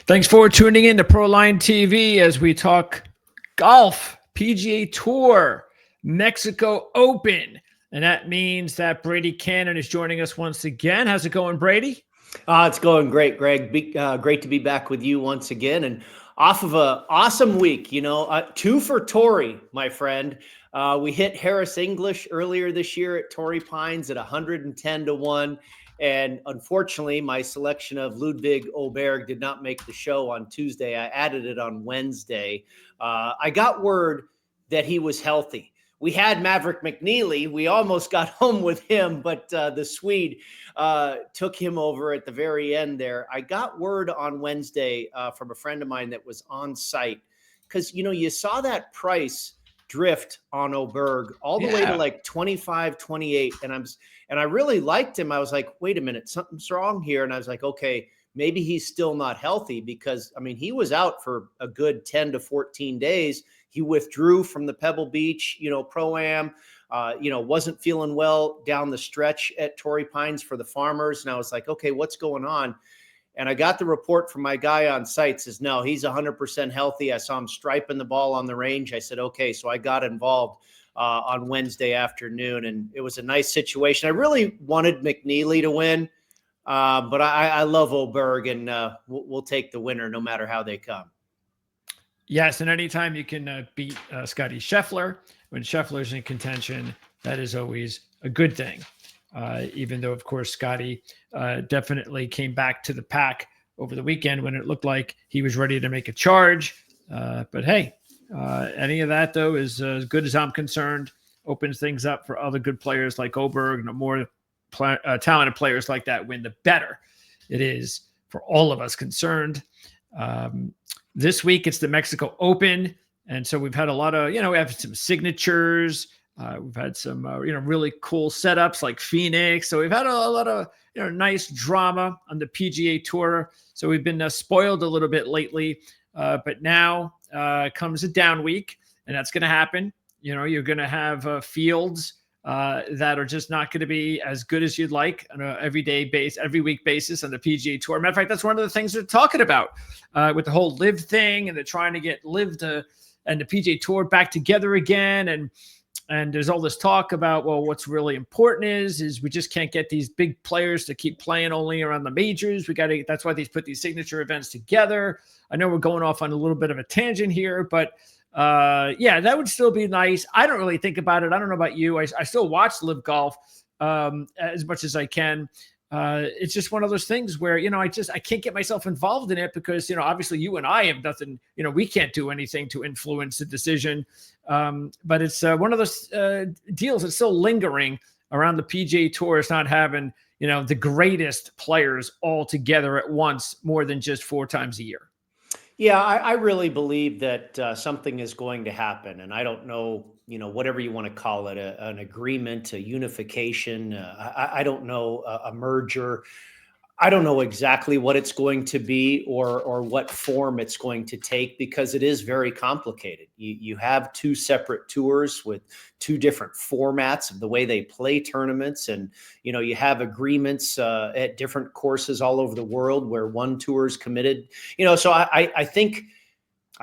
Thanks for tuning in to Proline TV as we talk golf, PGA Tour, Mexico Open. And that means that Brady Cannon is joining us once again. How's it going, Brady? It's going great, Greg. Great to be back with you once again. And off of an awesome week, two for Torrey, my friend. We hit Harris English earlier this year at Torrey Pines at 110-1. And unfortunately, my selection of Ludwig Oberg did not make the show on Tuesday. I added it on Wednesday. I got word that he was healthy. We had Maverick McNeely. We almost got home with him, but the Swede took him over at the very end there. I got word on Wednesday from a friend of mine that was on site because, you saw that price drift on Oberg all the way to like 25, 28. And I really liked him. I was like, wait a minute, something's wrong here. And I was like, okay, maybe he's still not healthy because, he was out for a good 10 to 14 days. He withdrew from the Pebble Beach, Pro-Am, wasn't feeling well down the stretch at Torrey Pines for the Farmers. And I was like, okay, what's going on? And I got the report from my guy on site, says, no, he's 100% healthy. I saw him striping the ball on the range. I said, okay. So I got involved on Wednesday afternoon, and it was a nice situation. I really wanted McNeely to win, but I love Oberg, and we'll take the winner no matter how they come. Yes, and anytime you can beat Scotty Scheffler, when Scheffler's in contention, that is always a good thing. Even though, of course, Scotty definitely came back to the pack over the weekend when it looked like he was ready to make a charge. But hey, any of that, though, is as good as I'm concerned. Opens things up for other good players like Oberg. The more talented players like that win, the better it is for all of us concerned. This week, it's the Mexico Open. And so we've had a lot of, we have some signatures. We've had some, really cool setups like Phoenix. So we've had a lot of, nice drama on the PGA Tour. So we've been spoiled a little bit lately. But now comes a down week, and that's going to happen. You're going to have fields that are just not going to be as good as you'd like on an every week basis on the PGA Tour. Matter of fact, that's one of the things they're talking about with the whole live thing, and they're trying to get live and the PGA Tour back together again. And there's all this talk about, well, what's really important is we just can't get these big players to keep playing only around the majors. That's why they put these signature events together. I know we're going off on a little bit of a tangent here, but that would still be nice. I don't really think about it. I don't know about you. I still watch live golf as much as I can. It's just one of those things where, I can't get myself involved in it because, obviously you and I have nothing, we can't do anything to influence the decision. But it's one of those deals that's still lingering around the PGA Tour. It's not having, the greatest players all together at once more than just 4 times a year. Yeah, I really believe that something is going to happen. And I don't know, whatever you want to call it, an agreement, a unification. I don't know, a merger. I don't know exactly what it's going to be or what form it's going to take because it is very complicated. You have 2 separate tours with 2 different formats of the way they play tournaments. And, you have agreements at different courses all over the world where one tour is committed, so I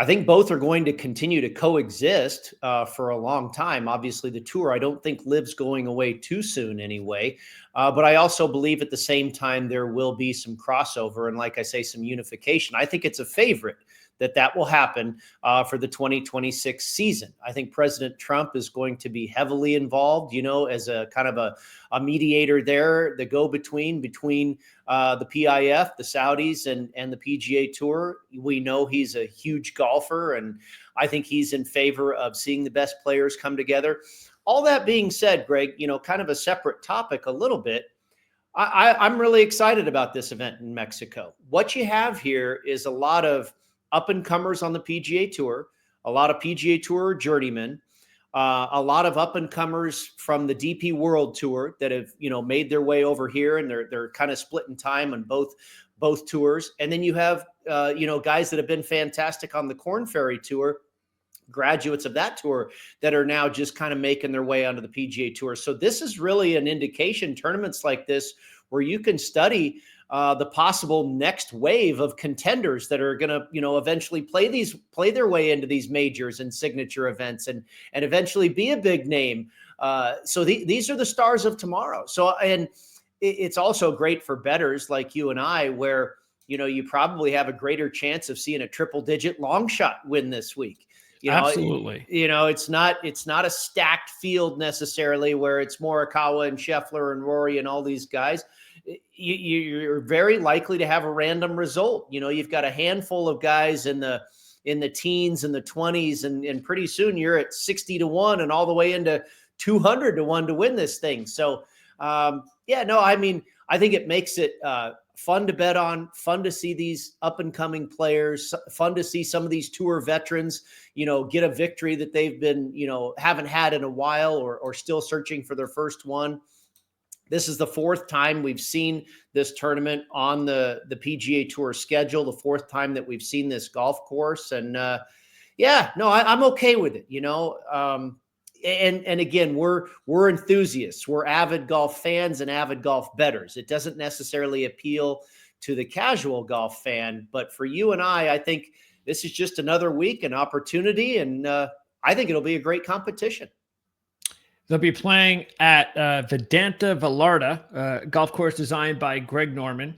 think both are going to continue to coexist for a long time. Obviously, the tour, I don't think live's going away too soon anyway. But I also believe at the same time there will be some crossover and, like I say, some unification. I think it's a favorite that will happen for the 2026 season. I think President Trump is going to be heavily involved, as a kind of a mediator there, the go-between between the PIF, the Saudis, and the PGA Tour. We know he's a huge golfer, and I think he's in favor of seeing the best players come together. All that being said, Greg, kind of a separate topic a little bit. I'm really excited about this event in Mexico. What you have here is a lot of up-and-comers on the PGA Tour, a lot of PGA Tour journeymen, a lot of up-and-comers from the DP World Tour that have, made their way over here, and they're kind of splitting time on both tours. And then you have, guys that have been fantastic on the Korn Ferry Tour, graduates of that tour that are now just kind of making their way onto the PGA Tour. So this is really an indication, tournaments like this, where you can study the possible next wave of contenders that are going to, eventually play their way into these majors and signature events and eventually be a big name. So these are the stars of tomorrow. So, and it's also great for bettors like you and I, where, you probably have a greater chance of seeing a triple digit long shot win this week. Absolutely. It's not a stacked field necessarily where it's Morikawa and Scheffler and Rory and all these guys. You're very likely to have a random result. You've got a handful of guys in the teens and the 20s, and pretty soon you're at 60-1 and all the way into 200-1 to win this thing. So, I think it makes it fun to bet on, fun to see these up and coming players, fun to see some of these tour veterans, get a victory that they've been, haven't had in a while or still searching for their first one. This is the fourth time we've seen this tournament on the PGA Tour schedule, the fourth time that we've seen this golf course. And I'm okay with it, And again, we're enthusiasts. We're avid golf fans and avid golf bettors. It doesn't necessarily appeal to the casual golf fan, but for you and I think this is just another week, an opportunity, and I think it'll be a great competition. They'll be playing at Vedanta Vallarta, golf course designed by Greg Norman.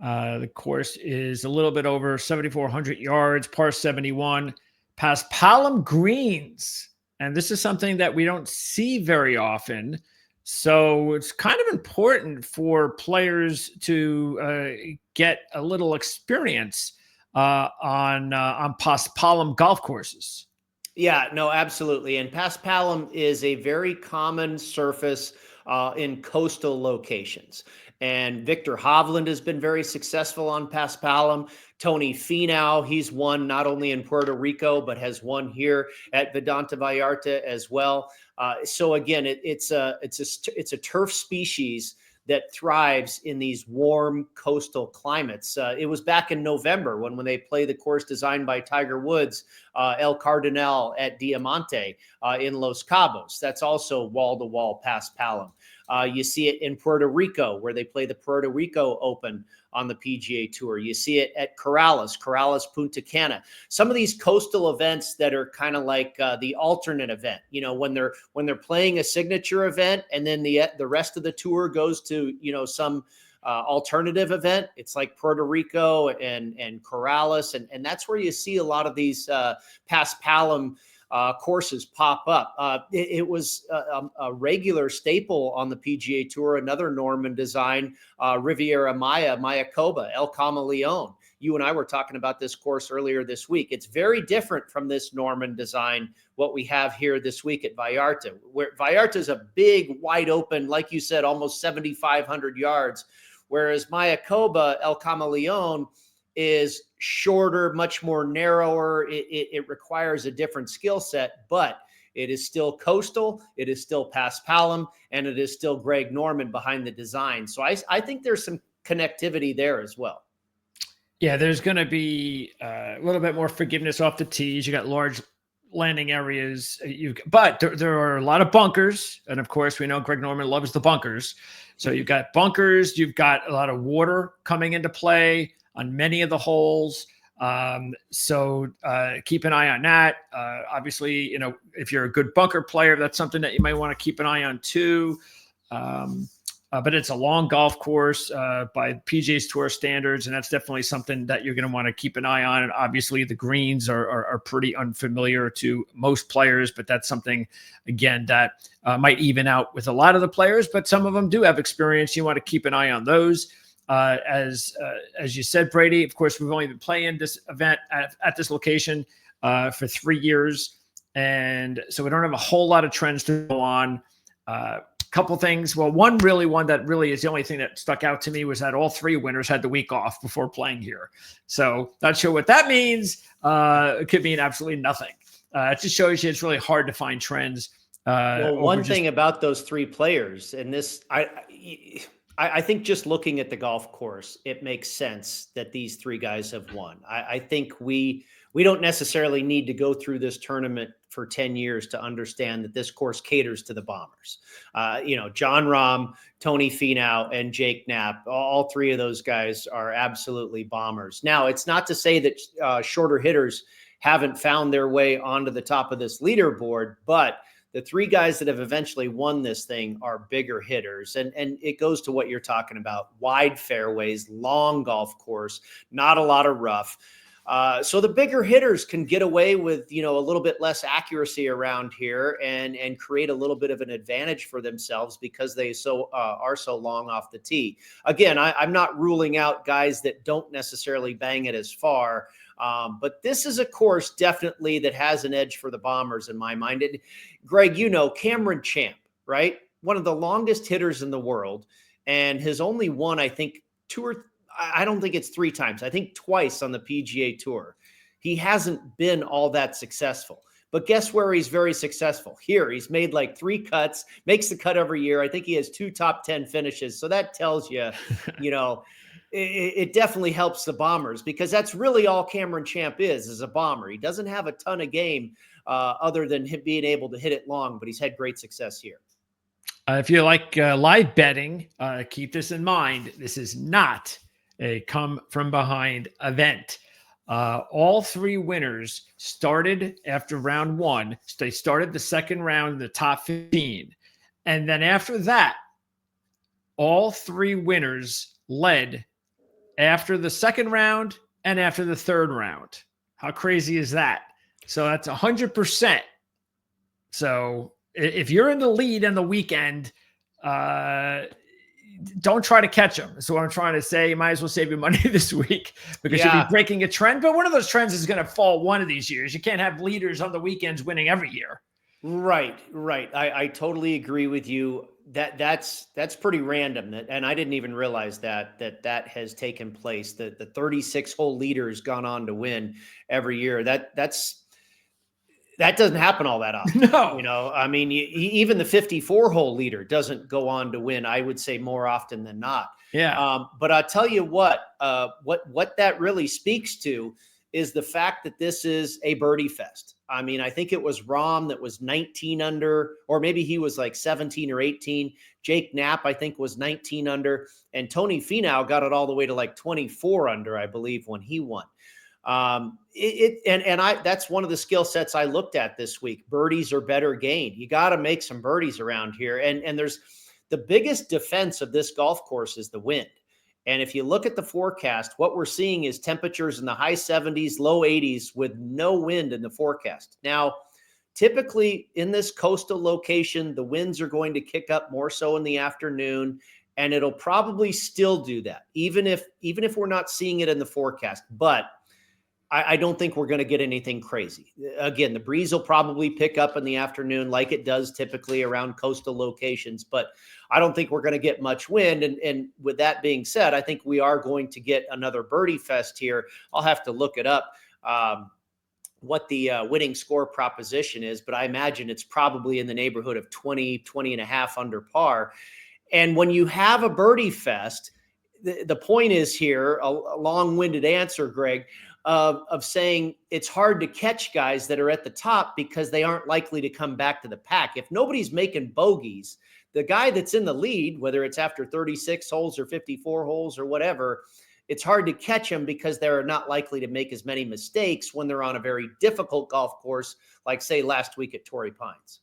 The course is a little bit over 7,400 yards, par 71, Paspalum greens. And this is something that we don't see very often. So it's kind of important for players to get a little experience on Paspalum golf courses. Yeah, no, absolutely. And Paspalum is a very common surface in coastal locations. And Victor Hovland has been very successful on Paspalum. Tony Finau, he's won not only in Puerto Rico, but has won here at Vedanta Vallarta as well. So again, it's a turf species that thrives in these warm coastal climates. It was back in November when they play the course designed by Tiger Woods, El Cardinal at Diamante in Los Cabos. That's also wall-to-wall Paspalum. You see it in Puerto Rico, where they play the Puerto Rico Open on the PGA Tour. You see it at Corrales, Punta Cana. Some of these coastal events that are kind of like the alternate event, when they're playing a signature event and then the rest of the tour goes to, some alternative event. It's like Puerto Rico and Corrales. And that's where you see a lot of these Paspalum courses pop up. It was a regular staple on the PGA Tour, another Norman design, Riviera Maya, Mayakoba, El Camaleon. You and I were talking about this course earlier this week. It's very different from this Norman design, what we have here this week at Vallarta, where Vallarta is a big, wide open, like you said, almost 7,500 yards, whereas Mayakoba, El Camaleon, is shorter, much more narrower. It requires a different skill set, but it is still coastal. It is still Paspalum, and it is still Greg Norman behind the design. So I think there's some connectivity there as well. Yeah, there's going to be a little bit more forgiveness off the tees. You got large landing areas, but there are a lot of bunkers, and of course, we know Greg Norman loves the bunkers. So you've got bunkers. You've got a lot of water coming into play on many of the holes. So keep an eye on that. Obviously, if you're a good bunker player, that's something that you might want to keep an eye on too. But it's a long golf course by PGA's Tour standards, and that's definitely something that you're going to want to keep an eye on. And obviously, the greens are pretty unfamiliar to most players, but that's something, again, that might even out with a lot of the players, but some of them do have experience. You want to keep an eye on those. As you said, Brady, of course, we've only been playing this event at this location for 3 years. And so we don't have a whole lot of trends to go on. Couple things. Well, one that really is the only thing that stuck out to me was that all three winners had the week off before playing here. So not sure what that means. It could mean absolutely nothing. It just shows you it's really hard to find trends. Well, one thing about those three players, and this, I think just looking at the golf course, it makes sense that these three guys have won. I think we don't necessarily need to go through this tournament for 10 years to understand that this course caters to the Bombers. John Rahm, Tony Finau, and Jake Knapp, all three of those guys are absolutely Bombers. Now, it's not to say that shorter hitters haven't found their way onto the top of this leaderboard, but the three guys that have eventually won this thing are bigger hitters. And it goes to what you're talking about: wide fairways, long golf course, not a lot of rough. So the bigger hitters can get away with, a little bit less accuracy around here and create a little bit of an advantage for themselves because they are so long off the tee. Again, I'm not ruling out guys that don't necessarily bang it as far. But this is a course definitely that has an edge for the Bombers in my mind. And Greg, Cameron Champ, right? One of the longest hitters in the world, and has only won, I think, I don't think it's three times. I think twice on the PGA Tour. He hasn't been all that successful. But guess where he's very successful? Here, he's made like 3 cuts, makes the cut every year. I think he has 2 top 10 finishes. So that tells you, it definitely helps the Bombers, because that's really all Cameron Champ is a bomber. He doesn't have a ton of game other than him being able to hit it long, but he's had great success here. If you like live betting, keep this in mind. This is not a come from behind event. All 3 winners started after round 1. They started the second round in the top 15. And then after that, all 3 winners led after the second round and after the third round. How crazy is that? So that's 100%. So if you're in the lead on the weekend, don't try to catch them. So what I'm trying to say, you might as well save your money this week, because you'll be breaking a trend. But one of those trends is going to fall one of these years. You can't have leaders on the weekends winning every year. Right. I totally agree with you. That's pretty random. And I didn't even realize that has taken place. The 36 hole leaders gone on to win every year. That doesn't happen all that often. No. I mean, even the 54 hole leader doesn't go on to win, I would say, more often than not. Yeah. But I'll tell you what that really speaks to is the fact that this is a birdie fest. I mean, I think it was Rahm that was 19 under, or maybe he was like 17 or 18. Jake Knapp, I think, was 19 under, and Tony Finau got it all the way to like 24 under, I believe, when he won. That's one of the skill sets I looked at this week. Birdies are better gained. You got to make some birdies around here. And there's the biggest defense of this golf course is the wind. And if you look at the forecast, what we're seeing is temperatures in the high 70s, low 80s with no wind in the forecast. Now, typically in this coastal location, the winds are going to kick up more so in the afternoon, and it'll probably still do that, even if we're not seeing it in the forecast. But I don't think we're going to get anything crazy. Again, the breeze will probably pick up in the afternoon like it does typically around coastal locations, but I don't think we're going to get much wind. And with that being said, I think we are going to get another birdie fest here. I'll have to look it up, what the winning score proposition is, but I imagine it's probably in the neighborhood of 20 and a half under par. And when you have a birdie fest, the point is here, a long-winded answer, Greg, of saying it's hard to catch guys that are at the top because they aren't likely to come back to the pack. If nobody's making bogeys, the guy that's in the lead, whether it's after 36 holes or 54 holes or whatever, it's hard to catch them because they're not likely to make as many mistakes when they're on a very difficult golf course, like, say, last week at Torrey Pines.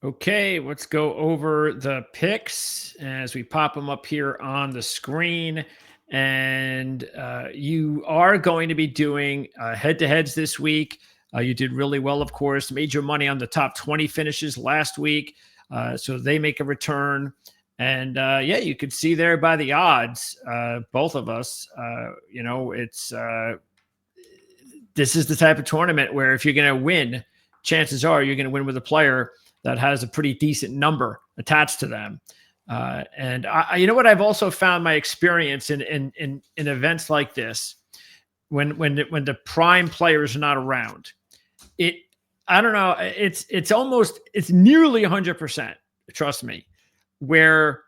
Okay, let's go over the picks as we pop them up here on the screen. And you are going to be doing head-to-heads this week. You did really well, of course. Made your money on the top 20 finishes last week. So they make a return. And, you could see there by the odds, both of us, this is the type of tournament where if you're going to win, chances are you're going to win with a player that has a pretty decent number attached to them. And I, you know what I've also found my experience in events like this, when the prime players are not around, I don't know, it's nearly 100%, trust me, where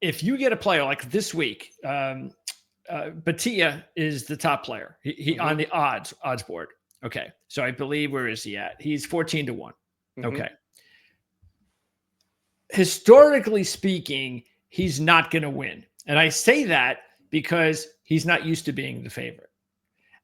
if you get a player like this week, Batia is the top player. He on the odds board. Okay, so I believe, where is he at? He's 14-1. Okay. Historically speaking, he's not going to win, and I say that because he's not used to being the favorite.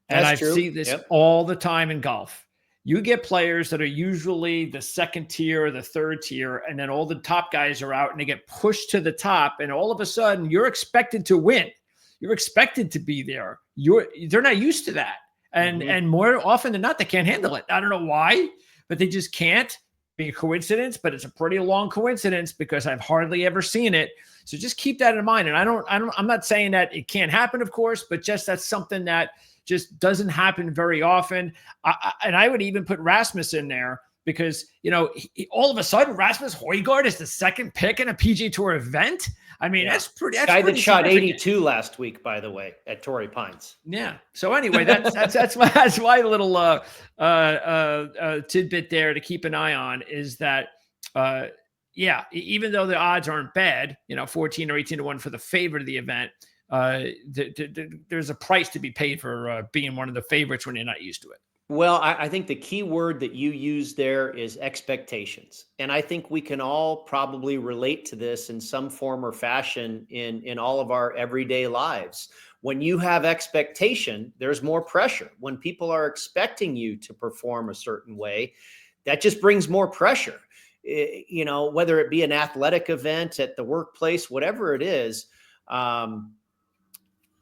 And I see this all the time in golf. You get players that are usually the second tier or the third tier, and then all the top guys are out and they get pushed to the top, and all of a sudden you're expected to win. You're expected to be there. They're not used to that. And more often than not, they can't handle it. I don't know why, but they just can't. Be a coincidence, but it's a pretty long coincidence because I've hardly ever seen it. So just keep that in mind. And I'm not saying that it can't happen, of course, but just that's something that just doesn't happen very often. And I would even put Rasmus in there because, all of a sudden Rasmus Højgaard is the second pick in a PGA Tour event. I mean, that's pretty. That's guy that shot 82 last week, by the way, at Torrey Pines. Yeah. So anyway, that's why the little tidbit there to keep an eye on is that, even though the odds aren't bad, 14 or 18-1 for the favorite of the event, there's a price to be paid for being one of the favorites when you're not used to it. Well, I think the key word that you use there is expectations. And I think we can all probably relate to this in some form or fashion in all of our everyday lives. When you have expectation, there's more pressure. When people are expecting you to perform a certain way, that just brings more pressure. Whether it be an athletic event at the workplace, whatever it is,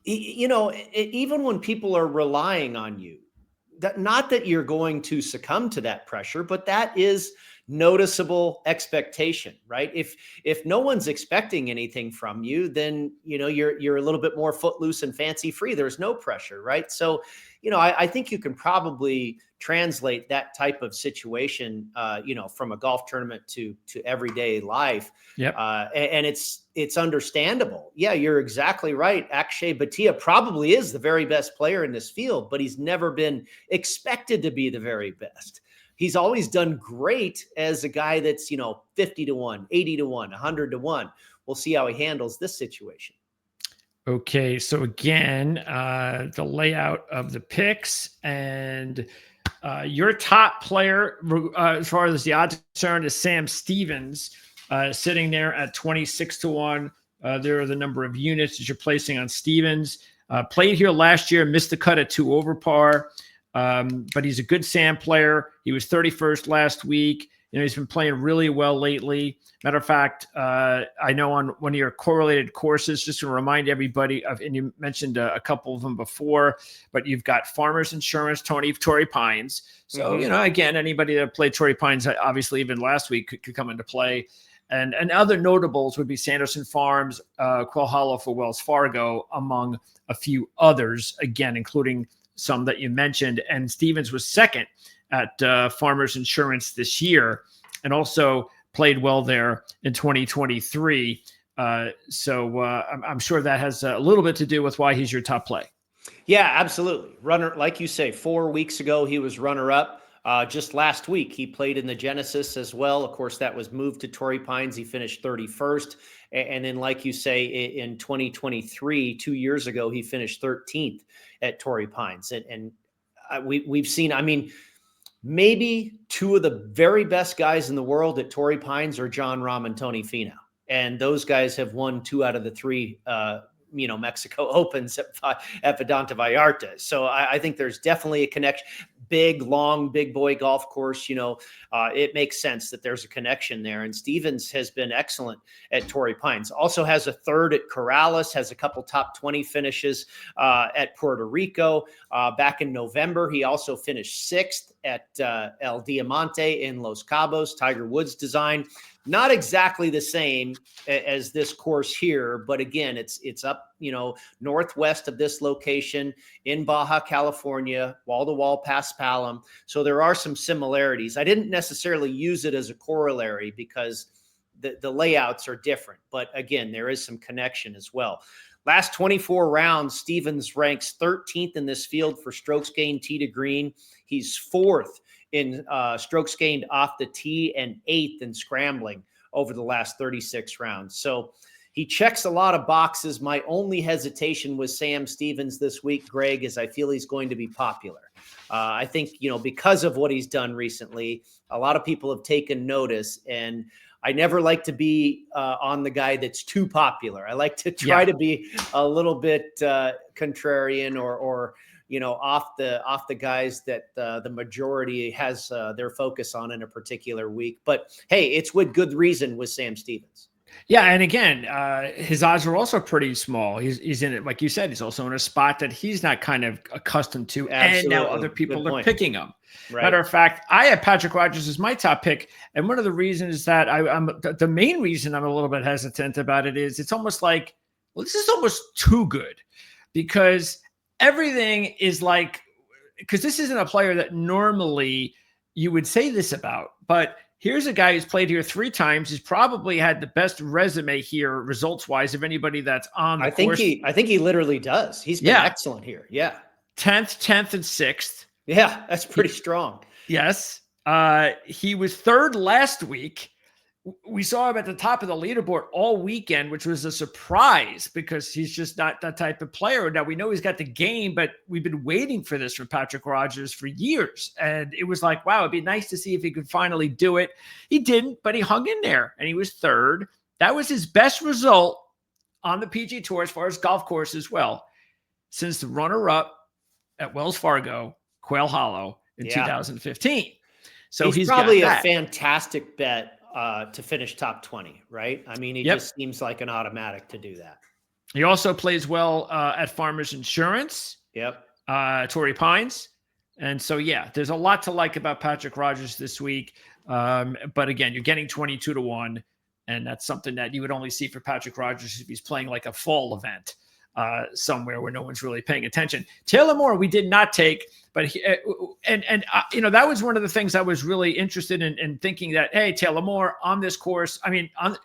even when people are relying on you, not that you're going to succumb to that pressure, but that is noticeable expectation, right? If no one's expecting anything from you, then you're a little bit more footloose and fancy free. There's no pressure, right? So, I think you can probably translate that type of situation, from a golf tournament to everyday life. Yep. And it's understandable. Yeah, you're exactly right. Akshay Bhatia probably is the very best player in this field, but he's never been expected to be the very best. He's always done great as a guy that's, 50-1, 80-1, 100-1. We'll see how he handles this situation. Okay, so again, the layout of the picks and your top player, as far as the odds are concerned, is Sam Stevens, sitting there at 26-1. There are the number of units that you're placing on Stevens. Played here last year, missed the cut at 2 over par, but he's a good Sam player. He was 31st last week. He's been playing really well lately. Matter of fact, I know on one of your correlated courses, just to remind everybody of, and you mentioned a couple of them before, but you've got Farmers Insurance, Torrey Pines. So, again, anybody that played Torrey Pines, obviously even last week could come into play. And other notables would be Sanderson Farms, Quail Hollow for Wells Fargo, among a few others, again, including some that you mentioned. And Stevens was second at Farmers Insurance this year, and also played well there in 2023. So I'm sure that has a little bit to do with why he's your top play. Yeah, absolutely. Runner, like you say, 4 weeks ago, he was runner-up. Just last week, he played in the Genesis as well. Of course, that was moved to Torrey Pines. He finished 31st. And then, like you say, in 2023, 2 years ago, he finished 13th at Torrey Pines. And we've seen, maybe two of the very best guys in the world at Torrey Pines are Jon Rahm and Tony Finau. And those guys have won 2 out of the 3, Mexico Opens at Vedanta Vallarta. So I think there's definitely a connection. Big, long, big boy golf course. It makes sense that there's a connection there. And Stevens has been excellent at Torrey Pines. Also has a 3rd at Corrales, has a couple top 20 finishes at Puerto Rico. Back in November, he also finished 6th at El Diamante in Los Cabos, Tiger Woods design. Not exactly the same as this course here, but again, it's up, northwest of this location in Baja California, wall to wall past Palam. So there are some similarities. I didn't necessarily use it as a corollary because the layouts are different, but again, there is some connection as well. Last 24 rounds, Stevens ranks 13th in this field for strokes gained tee to green. He's 4th in strokes gained off the tee and 8th in scrambling over the last 36 rounds. So he checks a lot of boxes. My only hesitation with Sam Stevens this week, Greg, is I feel he's going to be popular. I think, because of what he's done recently, a lot of people have taken notice, and I never like to be on the guy that's too popular. I like to try to be a little bit contrarian or off the guys that the majority has their focus on in a particular week. But hey, it's with good reason with Sam Stevens. Yeah, and again, his odds are also pretty small. He's in it, like you said, he's also in a spot that he's not kind of accustomed to, Absolutely. and now other people are picking him. Right. Matter of fact, I have Patrick Rodgers as my top pick, and one of the reasons that the main reason I'm a little bit hesitant about it is it's almost like, well, this is almost too good, because everything is like, because this isn't a player that normally you would say this about, but here's a guy who's played here 3 times. He's probably had the best resume here, results-wise, of anybody that's on the course. I think he literally does. He's been excellent here. Yeah. 10th, and 6th. Yeah, that's pretty strong. Yes. He was 3rd last week. We saw him at the top of the leaderboard all weekend, which was a surprise because he's just not that type of player. Now, we know he's got the game, but we've been waiting for this from Patrick Rodgers for years. And it was like, wow, it'd be nice to see if he could finally do it. He didn't, but he hung in there, and he was 3rd. That was his best result on the PGA Tour as far as golf course as well, since the runner-up at Wells Fargo, Quail Hollow, in 2015. So he's probably a fantastic bet to finish top 20, right? I mean, he just seems like an automatic to do that. He also plays well at Farmers Insurance. Torrey Pines. And so, there's a lot to like about Patrick Rodgers this week. But again, you're getting 22 to 1. And that's something that you would only see for Patrick Rodgers if he's playing like a fall event somewhere where no one's really paying attention. Taylor Moore, we did not take, but that was one of the things I was really interested in thinking that, hey, Taylor Moore on this course, not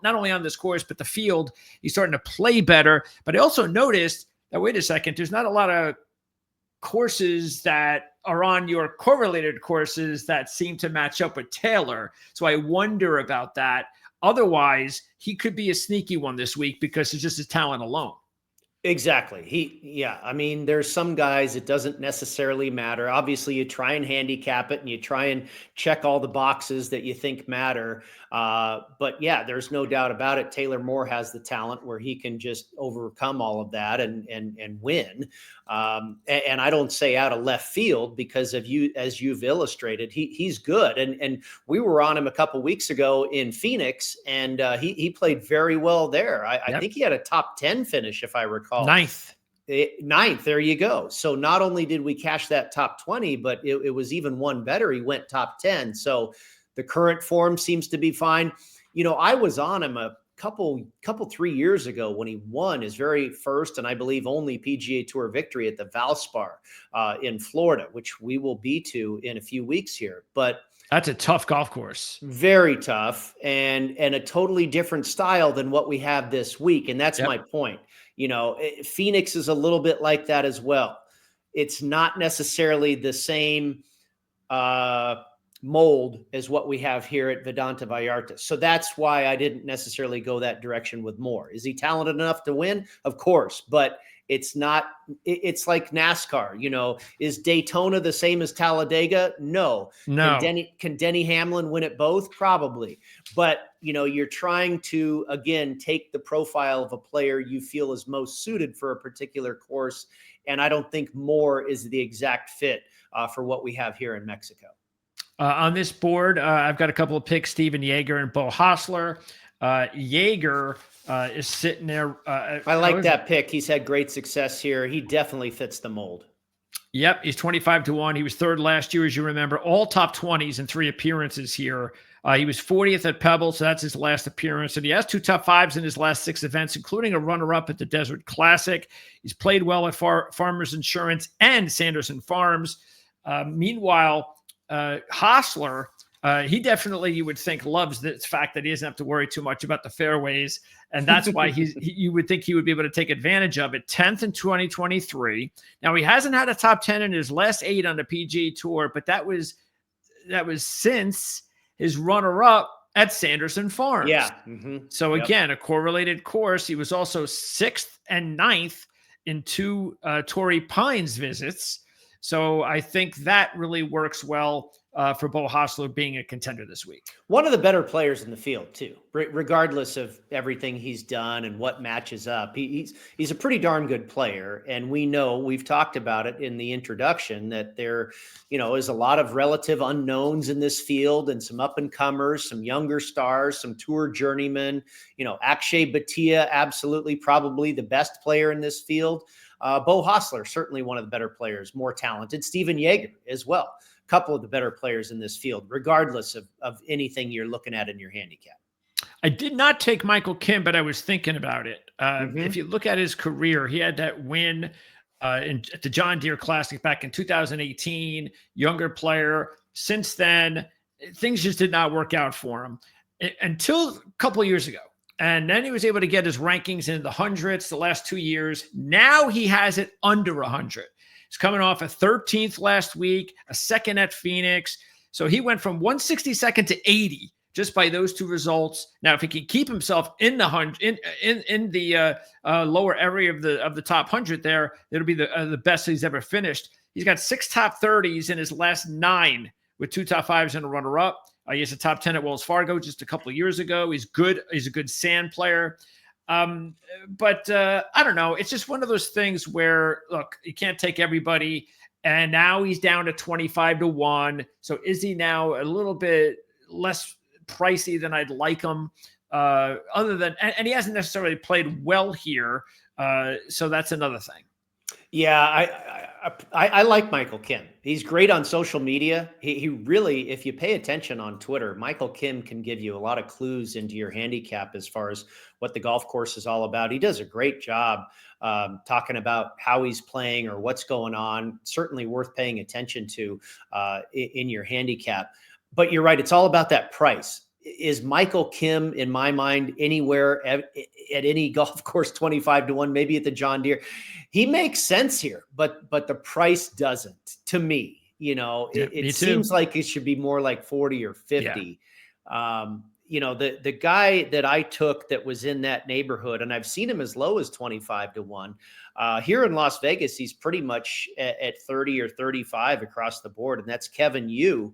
only on this course, but the field, he's starting to play better. But I also noticed that, wait a second, there's not a lot of courses that are on your correlated courses that seem to match up with Taylor. So I wonder about that. Otherwise, he could be a sneaky one this week because it's just his talent alone. Exactly. I mean, there's some guys, it doesn't necessarily matter. Obviously, you try and handicap it and you try and check all the boxes that you think matter. But there's no doubt about it. Taylor Moore has the talent where he can just overcome all of that and win. And I don't say out of left field because as you've illustrated, he's good. And we were on him a couple weeks ago in Phoenix, and he played very well there. I think he had a top 10 finish, if I recall. Ninth. There you go. So not only did we cash that top 20, but it was even one better. He went top 10. So the current form seems to be fine. I was on him a couple 3 years ago when he won his very first and I believe only PGA Tour victory at the Valspar in Florida, which we will be to in a few weeks here. But that's a tough golf course. Very tough and a totally different style than what we have this week. And that's my point. Phoenix is a little bit like that as well. It's not necessarily the same mold as what we have here at Vedanta Vallarta. So that's why I didn't necessarily go that direction with Moore. Is he talented enough to win? Of course, but it's like NASCAR, is Daytona the same as Talladega? No. Can Denny Hamlin win at both? Probably. But, you're trying to, again, take the profile of a player you feel is most suited for a particular course. And I don't think Moore is the exact fit for what we have here in Mexico. On this board, I've got a couple of picks, Steven Yeager and Bo Hostler. Yeager is sitting there. I like that pick. He's had great success here. He definitely fits the mold. Yep, he's 25 to 1. He was 3rd last year, as you remember, all top 20s in 3 appearances here. He was 40th at Pebble, so that's his last appearance. And he has 2 top 5s in his last 6 events, including a runner-up at the Desert Classic. He's played well at Farmers Insurance and Sanderson Farms. Meanwhile, Hostler, he definitely, you would think, loves the fact that he doesn't have to worry too much about the fairways. And that's why you would think he would be able to take advantage of it. 10th in 2023. Now, he hasn't had a top 10 in his last 8 on the PGA Tour, but that was since his runner-up at Sanderson Farms. Yeah. So Yep. again, a correlated course. He was also 6th and 9th in 2 Torrey Pines visits. So I think that really works well for Beau Hossler being a contender this week. One of the better players in the field too, regardless of everything he's done and what matches up. He's a pretty darn good player, and we've talked about it in the introduction that there, is a lot of relative unknowns in this field and some up and comers, some younger stars, some tour journeymen. Akshay Bhatia, absolutely, probably the best player in this field. Beau Hossler, certainly one of the better players, more talented. Steven Yeager as well. Couple of the better players in this field, regardless of anything you're looking at in your handicap. I did not take Michael Kim, but I was thinking about it. If you look at his career, he had that win at the John Deere Classic back in 2018, younger player. Since then, things just did not work out for him until a couple of years ago. And then he was able to get his rankings in the hundreds the last 2 years. Now he has it under 100. He's coming off a 13th last week, a 2nd at Phoenix. So he went from 162nd to 80 just by those 2 results. Now, if he can keep himself in the in the lower area of the top 100 there, it'll be the best he's ever finished. He's got 6 top 30s in his last 9 with 2 top 5s and a runner-up. He has a top 10 at Wells Fargo just a couple of years ago. He's good. He's a good sand player. But I don't know. It's just one of those things where, look, you can't take everybody. And now he's down to 25-1. So is he now a little bit less pricey than I'd like him? And he hasn't necessarily played well here. So that's another thing. Yeah, I like Michael Kim. He's great on social media. He really, if you pay attention on Twitter, Michael Kim can give you a lot of clues into your handicap as far as what the golf course is all about. He does a great job talking about how he's playing or what's going on. Certainly worth paying attention to in your handicap. But you're right. It's all about that price. Is Michael Kim, in my mind, anywhere at any golf course 25-1, maybe at the John Deere? He makes sense here, but the price doesn't, to me. It seems like it should be more like 40 or 50. Yeah. The guy that I took that was in that neighborhood, and I've seen him as low as 25-1. Here in Las Vegas, he's pretty much at 30 or 35 across the board, and that's Kevin Yu.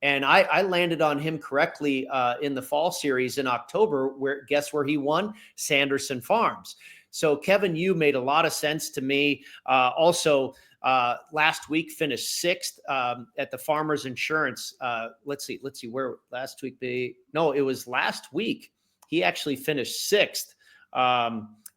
And I landed on him correctly in the fall series in October, where guess where he won? Sanderson Farms. So Kevin Yu made a lot of sense to me. Also, last week finished 6th at the Farmers Insurance. Let's see where last week it was last week. He actually finished 6th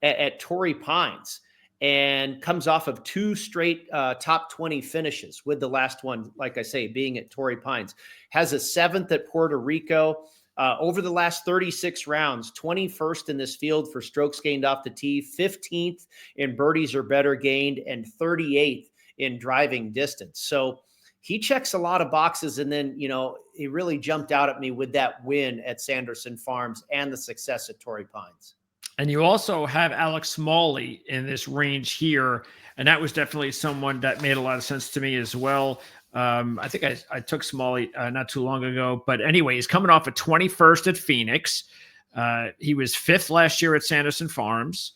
at Torrey Pines, and comes off of 2 straight top 20 finishes, with the last one, like I say, being at Torrey Pines. Has a 7th at Puerto Rico. Over the last 36 rounds, 21st in this field for strokes gained off the tee, 15th in birdies or better gained, and 38th in driving distance. So he checks a lot of boxes. And then, he really jumped out at me with that win at Sanderson Farms and the success at Torrey Pines. And you also have Alex Smalley in this range here. And that was definitely someone that made a lot of sense to me as well. I think I took Smalley not too long ago. But anyway, he's coming off a 21st at Phoenix. He was 5th last year at Sanderson Farms.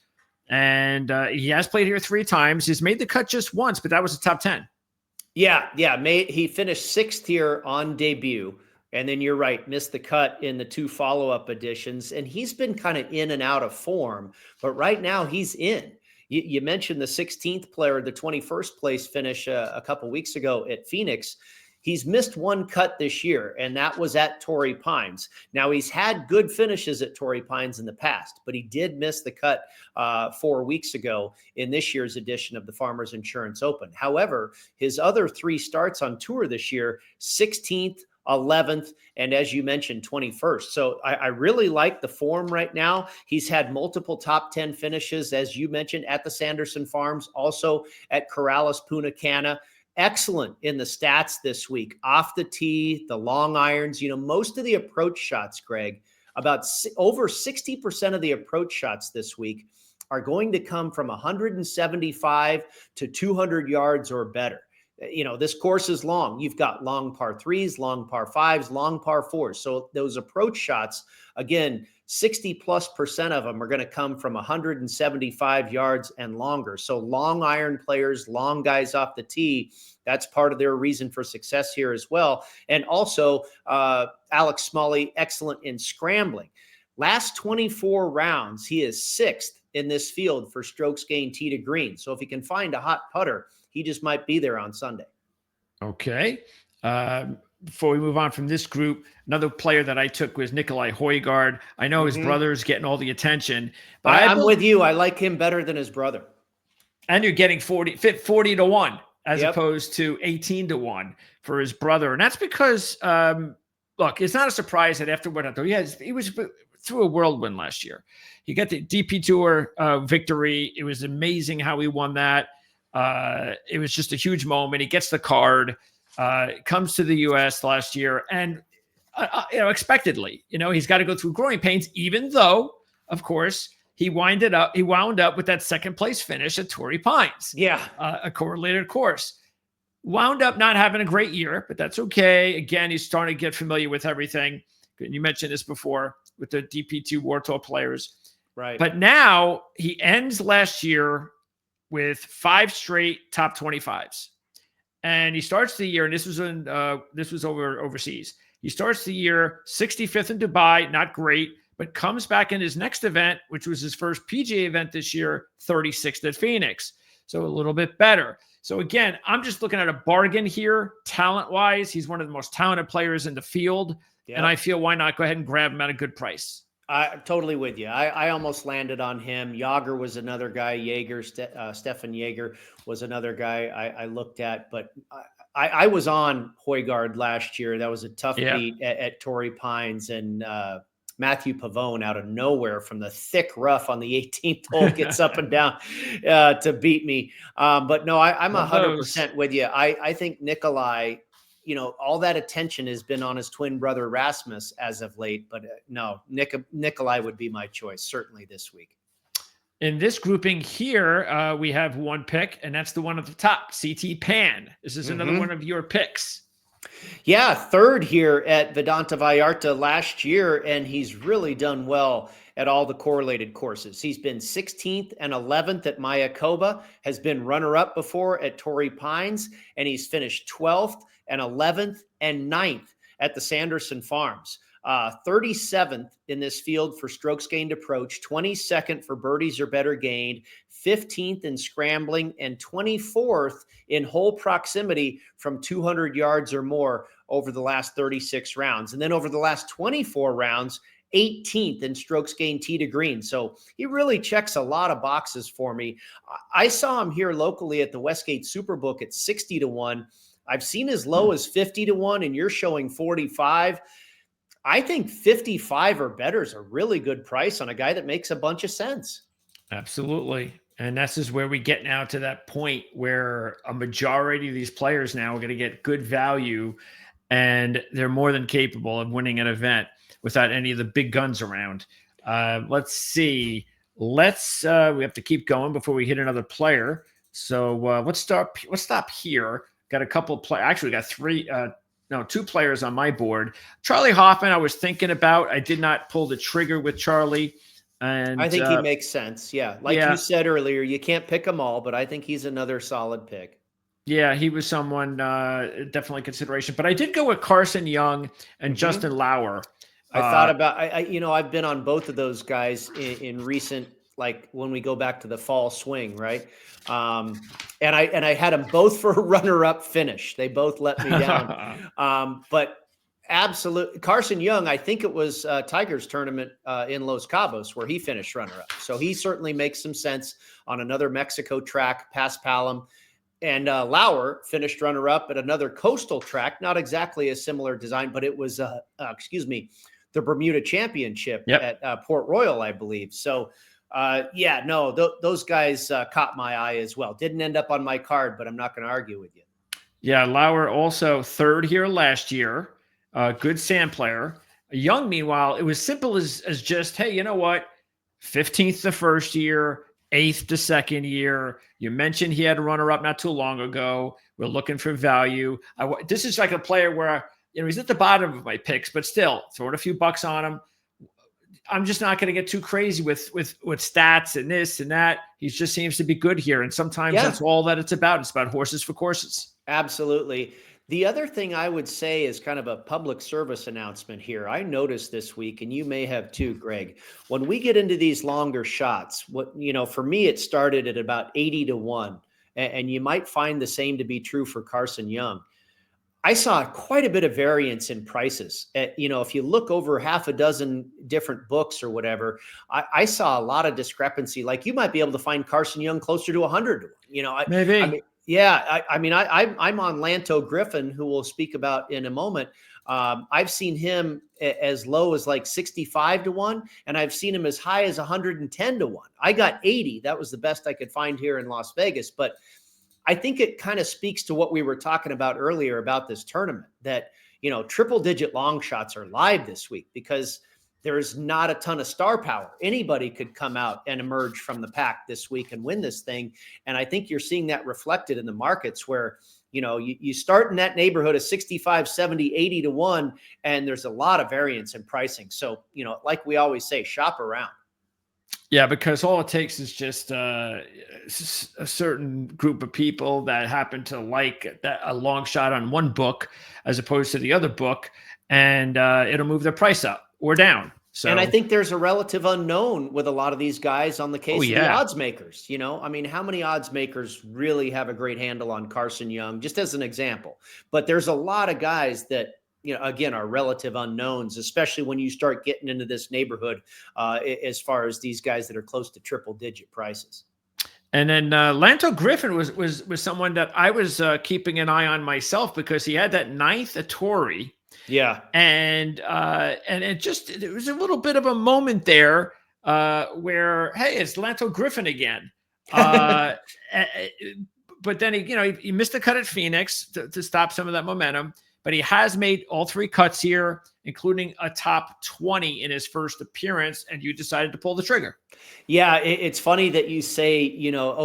And he has played here 3 times. He's made the cut just once, but that was a top 10. Yeah. He finished 6th here on debut. And then you're right, missed the cut in the 2 follow-up editions. And he's been kind of in and out of form, but right now he's in. You mentioned the 16th player, the 21st place finish a couple weeks ago at Phoenix. He's missed 1 cut this year, and that was at Torrey Pines. Now, he's had good finishes at Torrey Pines in the past, but he did miss the cut 4 weeks ago in this year's edition of the Farmers Insurance Open. However, his other 3 starts on tour this year, 16th, 11th, and as you mentioned, 21st. So I really like the form right now. He's had multiple top 10 finishes, as you mentioned, at the Sanderson Farms, also at Corrales Punta Cana. Excellent in the stats this week. Off the tee, the long irons, most of the approach shots, Greg, about over 60% of the approach shots this week are going to come from 175 to 200 yards or better. This course is long. You've got long par threes, long par fives, long par fours. So those approach shots, again, 60+% of them are going to come from 175 yards and longer. So long iron players, long guys off the tee, that's part of their reason for success here as well. And also, Alex Smalley, excellent in scrambling. Last 24 rounds, he is 6th in this field for strokes gained tee to green. So if he can find a hot putter, he just might be there on Sunday. Okay. Before we move on from this group, another player that I took was Nikolai Højgaard. I know his brother's getting all the attention, but I'm with you. I like him better than his brother. And you're getting 40 to 1 as opposed to 18 to 1 for his brother. And that's because, look, it's not a surprise that after what he was through a whirlwind last year. He got the DP Tour victory. It was amazing how he won that. It was just a huge moment. He gets the card, comes to the U.S. last year, and expectedly, he's got to go through growing pains. Even though, of course, he wound up with that second place finish at Torrey Pines. Yeah, a correlated course. Wound up not having a great year, but that's okay. Again, he's starting to get familiar with everything. You mentioned this before with the DP2 War Tour players, right? But now he ends last year with 5 straight top 25s. And he starts the year, and this was overseas. He starts the year 65th in Dubai, not great, but comes back in his next event, which was his first PGA event this year, 36th at Phoenix. So a little bit better. So again, I'm just looking at a bargain here, talent-wise. He's one of the most talented players in the field. Yep. And I feel why not go ahead and grab him at a good price. I'm totally with you. I almost landed on him. Jaeger was another guy. Stefan Jaeger was another guy I looked at. But I was on Højgaard last year. That was a tough beat at Torrey Pines. And Matthew Pavone out of nowhere from the thick rough on the 18th hole gets up and down to beat me. But no, I'm 100% with you. I think Nikolai, all that attention has been on his twin brother Rasmus as of late, but no, Nikolai would be my choice, certainly this week. In this grouping here, we have one pick, and that's the one at the top, CT Pan. This is another one of your picks. Yeah, third here at Vedanta Vallarta last year, and he's really done well at all the correlated courses. He's been 16th and 11th at Mayakoba, has been runner-up before at Torrey Pines, and he's finished 12th and 11th and 9th at the Sanderson Farms. 37th in this field for strokes gained approach, 22nd for birdies or better gained, 15th in scrambling, and 24th in hole proximity from 200 yards or more over the last 36 rounds. And then over the last 24 rounds, 18th in strokes gained tee to green. So he really checks a lot of boxes for me. I saw him here locally at the Westgate Superbook at 60 to 1. I've seen as low as 50 to 1, and you're showing 45. I think 55 or better is a really good price on a guy that makes a bunch of sense. Absolutely. And this is where we get now to that point where a majority of these players now are going to get good value, and they're more than capable of winning an event without any of the big guns around. Let's see. We have to keep going before we hit another player. So let's stop here. Got a couple of players. Actually, got two players on my board. Charlie Hoffman, I was thinking about. I did not pull the trigger with Charlie. And I think he makes sense. Yeah. You said earlier, you can't pick them all, but I think he's another solid pick. Yeah, he was someone definitely consideration. But I did go with Carson Young and Justin Lauer. I thought about, I've been on both of those guys in recent, like when we go back to the fall swing, right? And I had them both for a runner-up finish. They both let me down. But absolutely, Carson Young, I think it was Tiger's tournament in Los Cabos where he finished runner-up. So he certainly makes some sense on another Mexico track, past Palam. And Lauer finished runner-up at another coastal track, not exactly a similar design, but it was, the Bermuda Championship at Port Royal, I believe. So, those guys caught my eye as well. Didn't end up on my card, but I'm not going to argue with you. Yeah, Lauer also third here last year. Good sand player. Young, meanwhile, it was simple as just, hey, you know what? 15th the first year, eighth to second year. You mentioned he had a runner-up not too long ago. We're looking for value. This is like a player where, he's at the bottom of my picks, but still throwing a few bucks on him. I'm just not going to get too crazy with stats and this and that. He just seems to be good here. And sometimes that's all that it's about. It's about horses for courses. Absolutely. The other thing I would say is kind of a public service announcement here. I noticed this week, and you may have too, Greg, when we get into these longer shots, for me, it started at about 80-1, and you might find the same to be true for Carson Young. I saw quite a bit of variance in prices. If you look over half a dozen different books or whatever, I saw a lot of discrepancy. Like you might be able to find Carson Young closer to 100. Maybe. I mean, yeah, I'm on Lanto Griffin, who we'll speak about in a moment. I've seen him as low as like 65-1, and I've seen him as high as 110-1. I got 80. That was the best I could find here in Las Vegas. But I think it kind of speaks to what we were talking about earlier about this tournament, that, triple digit long shots are live this week because there's not a ton of star power. Anybody could come out and emerge from the pack this week and win this thing. And I think you're seeing that reflected in the markets where, you start in that neighborhood of 65, 70, 80-1, and there's a lot of variance in pricing. So, like we always say, shop around. Yeah, because all it takes is just a certain group of people that happen to like a long shot on one book as opposed to the other book, and it'll move their price up or down. So, and I think there's a relative unknown with a lot of these guys on the case of the odds makers. How many odds makers really have a great handle on Carson Young, just as an example? But there's a lot of guys that, again, are relative unknowns, especially when you start getting into this neighborhood as far as these guys that are close to triple digit prices. And then Lanto Griffin was someone that I was keeping an eye on myself because he had that ninth at Torrey. Yeah. And it was a little bit of a moment there where, hey, it's Lanto Griffin again. But then he missed the cut at Phoenix to stop some of that momentum. But he has made all three cuts here, including a top 20 in his first appearance, and you decided to pull the trigger. Yeah, it's funny that you say,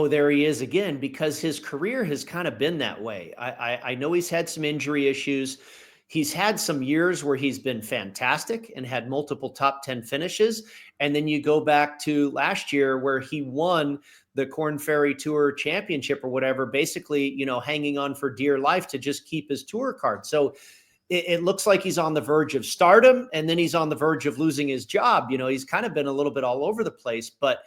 there he is again, because his career has kind of been that way. I know he's had some injury issues. He's had some years where he's been fantastic and had multiple top 10 finishes. And then you go back to last year where he won the Korn Ferry Tour Championship or whatever, basically, hanging on for dear life to just keep his tour card. So it looks like he's on the verge of stardom, and then he's on the verge of losing his job. He's kind of been a little bit all over the place, but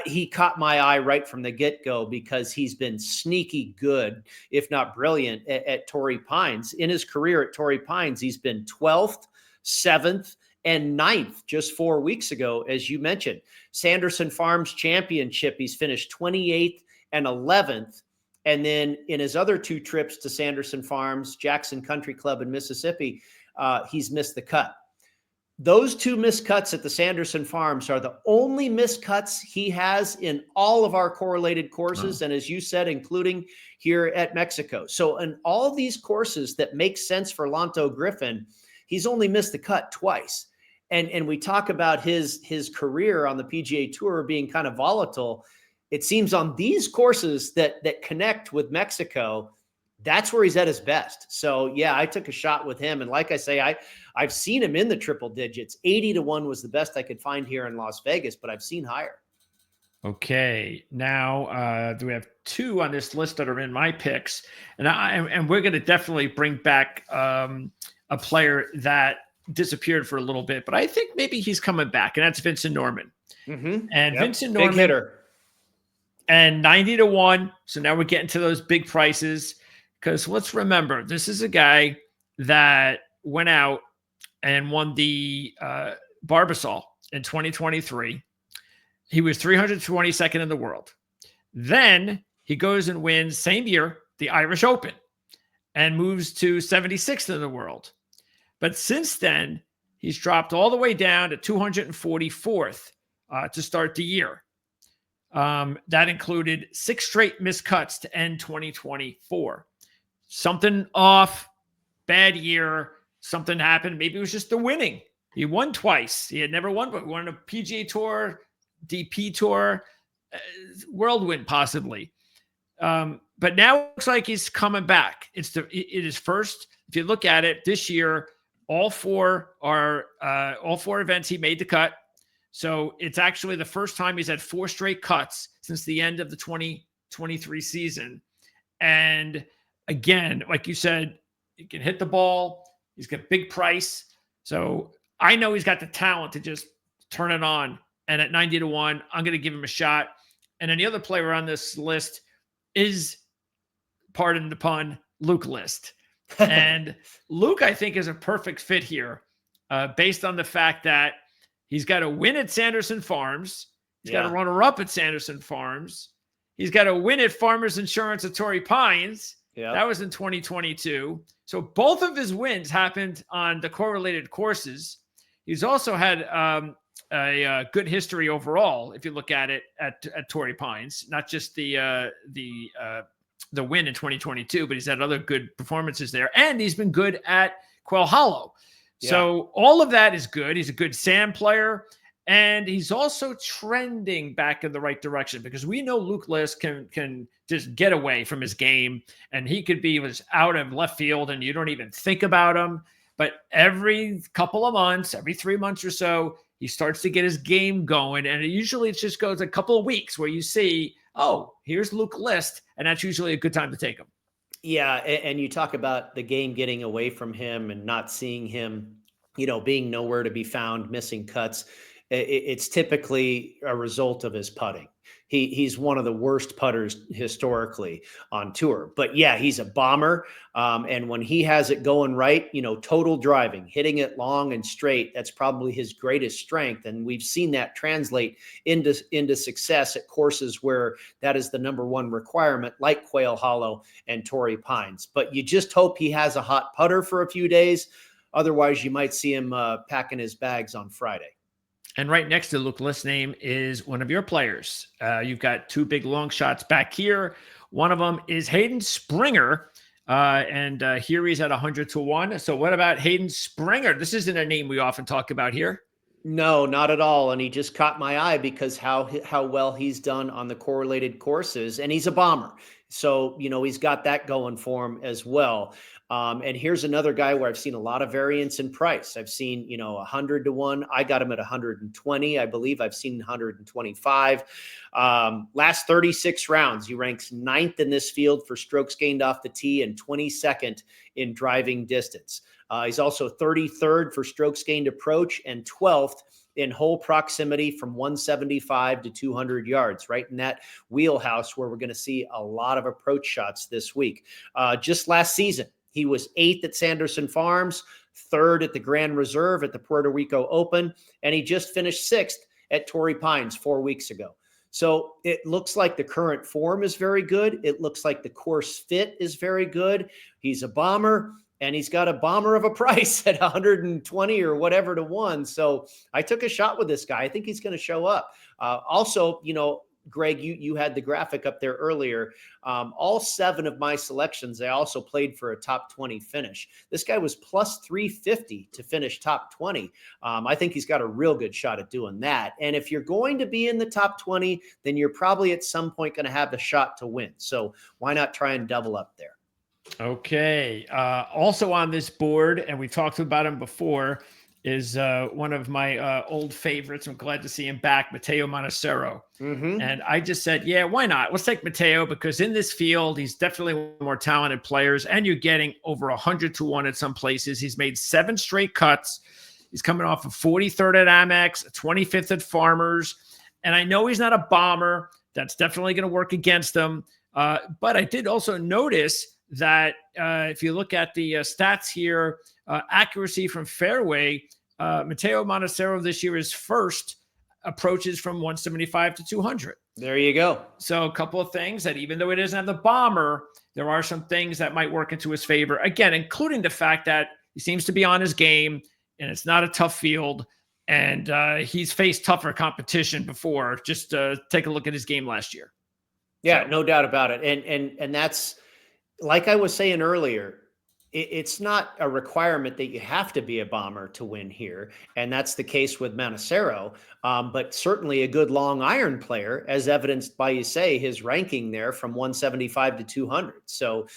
he caught my eye right from the get-go because he's been sneaky good, if not brilliant, at Torrey Pines. In his career at Torrey Pines, he's been 12th, 7th, and 9th just 4 weeks ago, as you mentioned. Sanderson Farms Championship, he's finished 28th and 11th. And then in his other two trips to Sanderson Farms, Jackson Country Club in Mississippi, he's missed the cut. Those two missed cuts at the Sanderson Farms are the only missed cuts he has in all of our correlated courses. And as you said, including here at Mexico. So in all these courses that make sense for Lanto Griffin, he's only missed the cut twice. And we talk about his career on the PGA Tour being kind of volatile. It seems on these courses that connect with Mexico, that's where he's at his best. So yeah, I took a shot with him. And like I say, I've seen him in the triple digits. 80-1 was the best I could find here in Las Vegas, but I've seen higher. Okay. Now, do we have two on this list that are in my picks? And we're going to definitely bring back a player that disappeared for a little bit, but I think maybe he's coming back, and that's Vincent Norman. Mm-hmm. And Vincent Norman, big hitter. And 90-1. So now we're getting to those big prices, because let's remember, this is a guy that went out and won the Barbasol in 2023. He was 322nd in the world. Then he goes and wins same year the Irish Open and moves to 76th in the world. But since then, he's dropped all the way down to 244th to start the year. That included 6 straight missed cuts to end 2024. Something off, bad year, something happened. Maybe it was just the winning. He won twice. He had never won, but won a PGA Tour, DP Tour. whirlwind possibly. But now it looks like he's coming back. It is first. If you look at it this year, all four events he made the cut. So it's actually the first time he's had 4 straight cuts since the end of the 2023 season. And again, like you said, he can hit the ball. He's got big price. So I know he's got the talent to just turn it on. And at 90-1, I'm going to give him a shot. And then the other player on this list is, pardon the pun, Luke List. And Luke, I think, is a perfect fit here based on the fact that he's got a win at Sanderson Farms. He's got a runner-up at Sanderson Farms. He's got a win at Farmers Insurance at Torrey Pines. Yep. That was in 2022. So both of his wins happened on the correlated courses. He's also had a good history overall, if you look at it at Torrey Pines, not just the win in 2022, but he's had other good performances there. And he's been good at Quail Hollow. Yeah. So all of that is good. He's a good sand player. And he's also trending back in the right direction because we know Luke List can just get away from his game, and he could be out of left field and you don't even think about him. But every couple of months, every 3 months or so, he starts to get his game going. And it just goes a couple of weeks where you see, oh, here's Luke List. And that's usually a good time to take him. Yeah. And you talk about the game getting away from him and not seeing him, being nowhere to be found, missing cuts. It's typically a result of his putting. He's one of the worst putters historically on tour. But yeah, he's a bomber. And when he has it going right, total driving, hitting it long and straight, that's probably his greatest strength. And we've seen that translate into success at courses where that is the number one requirement, like Quail Hollow and Torrey Pines. But you just hope he has a hot putter for a few days. Otherwise, you might see him packing his bags on Friday. And right next to Luke List's name is one of your players. You've got 2 big long shots back here. One of them is Hayden Springer. And here he's at 100-1. So what about Hayden Springer? This isn't a name we often talk about here. No, not at all. And he just caught my eye because how well he's done on the correlated courses. And he's a bomber. So, he's got that going for him as well. And here's another guy where I've seen a lot of variance in price. I've seen, 100-1. I got him at 120. I believe I've seen 125. Last 36 rounds, he ranks 9th in this field for strokes gained off the tee and 22nd in driving distance. He's also 33rd for strokes gained approach and 12th in hole proximity from 175 to 200 yards, right in that wheelhouse where we're going to see a lot of approach shots this week. Just last season, he was 8th at Sanderson Farms, 3rd at the Grand Reserve at the Puerto Rico Open, and he just finished 6th at Torrey Pines 4 weeks ago. So it looks like the current form is very good. It looks like the course fit is very good. He's a bomber, and he's got a bomber of a price at 120 or whatever to 1. So I took a shot with this guy. I think he's going to show up. Also, Greg, you had the graphic up there earlier. All 7 of my selections, they also played for a top 20 finish. This guy was plus 350 to finish top 20. I think he's got a real good shot at doing that. And if you're going to be in the top 20, then you're probably at some point going to have a shot to win. So why not try and double up there? Okay. Also on this board, and we talked about him before, is one of my old favorites. I'm glad to see him back, Matteo Manassero. Mm-hmm. And I just said, yeah, why not? Let's take Matteo because in this field, he's definitely one of the more talented players, and you're getting over 100-1 at some places. He's made 7 straight cuts. He's coming off of 43rd at Amex, 25th at Farmers. And I know he's not a bomber. That's definitely going to work against him. But I did also notice that if you look at the stats here, accuracy from fairway, Matteo Manassero this year is first, approaches from 175 to 200. There you go. So a couple of things that even though it doesn't have the bomber, there are some things that might work into his favor. Again, including the fact that he seems to be on his game and it's not a tough field. And he's faced tougher competition before. Just take a look at his game last year. Yeah, so. No doubt about it. And that's, like I was saying earlier, it's not a requirement that you have to be a bomber to win here. And that's the case with Manacero, but certainly a good long iron player, as evidenced by, you say, his ranking there from 175 to 200. So,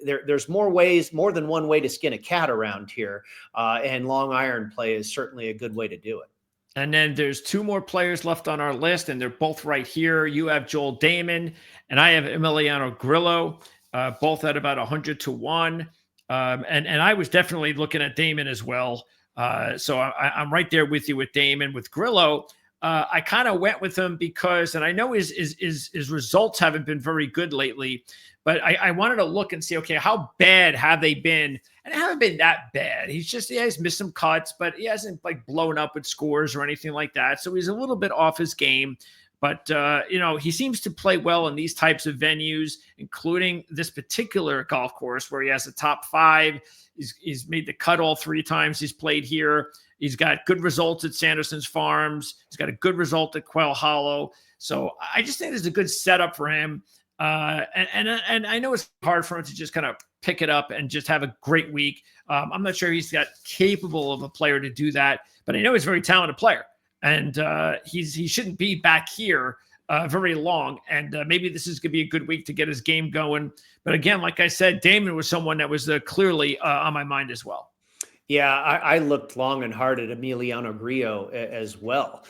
there's more than one way to skin a cat around here. And long iron play is certainly a good way to do it. And then there's two more players left on our list, and they're both right here. You have Joel Damon, and I have Emiliano Grillo, both at about 100 to 1. And I was definitely looking at Damon as well. So I'm right there with you with Damon. With Grillo, I kind of went with him because, and I know his results haven't been very good lately, but I wanted to look and see, okay, how bad have they been? And they haven't been that bad. He's missed some cuts, but he hasn't like blown up with scores or anything like that. So he's a little bit off his game. But, he seems to play well in these types of venues, including this particular golf course where he has a top 5. He's made the cut all 3 times he's played here. He's got good results at Sanderson's Farms. He's got a good result at Quail Hollow. So I just think there's a good setup for him. And I know it's hard for him to just kind of pick it up and just have a great week. I'm not sure he's got capable of a player to do that, but I know he's a very talented player. And he shouldn't be back here very long. And maybe this is going to be a good week to get his game going. But again, like I said, Damon was someone that was clearly on my mind as well. Yeah, I looked long and hard at Emiliano Grillo as well.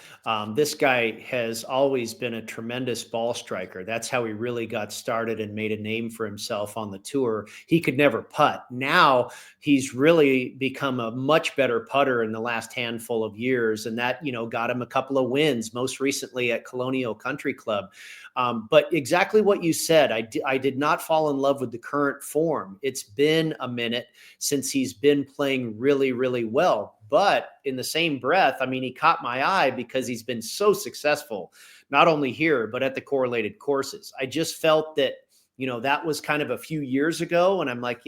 This guy has always been a tremendous ball striker. That's how he really got started and made a name for himself on the tour. He could never putt. Now he's really become a much better putter in the last handful of years. And that, got him a couple of wins, most recently at Colonial Country Club. But exactly what you said, I did not fall in love with the current form. It's been a minute since he's been playing really, really well. But in the same breath, he caught my eye because he's been so successful, not only here, but at the correlated courses. I just felt that, that was kind of a few years ago. And I'm like,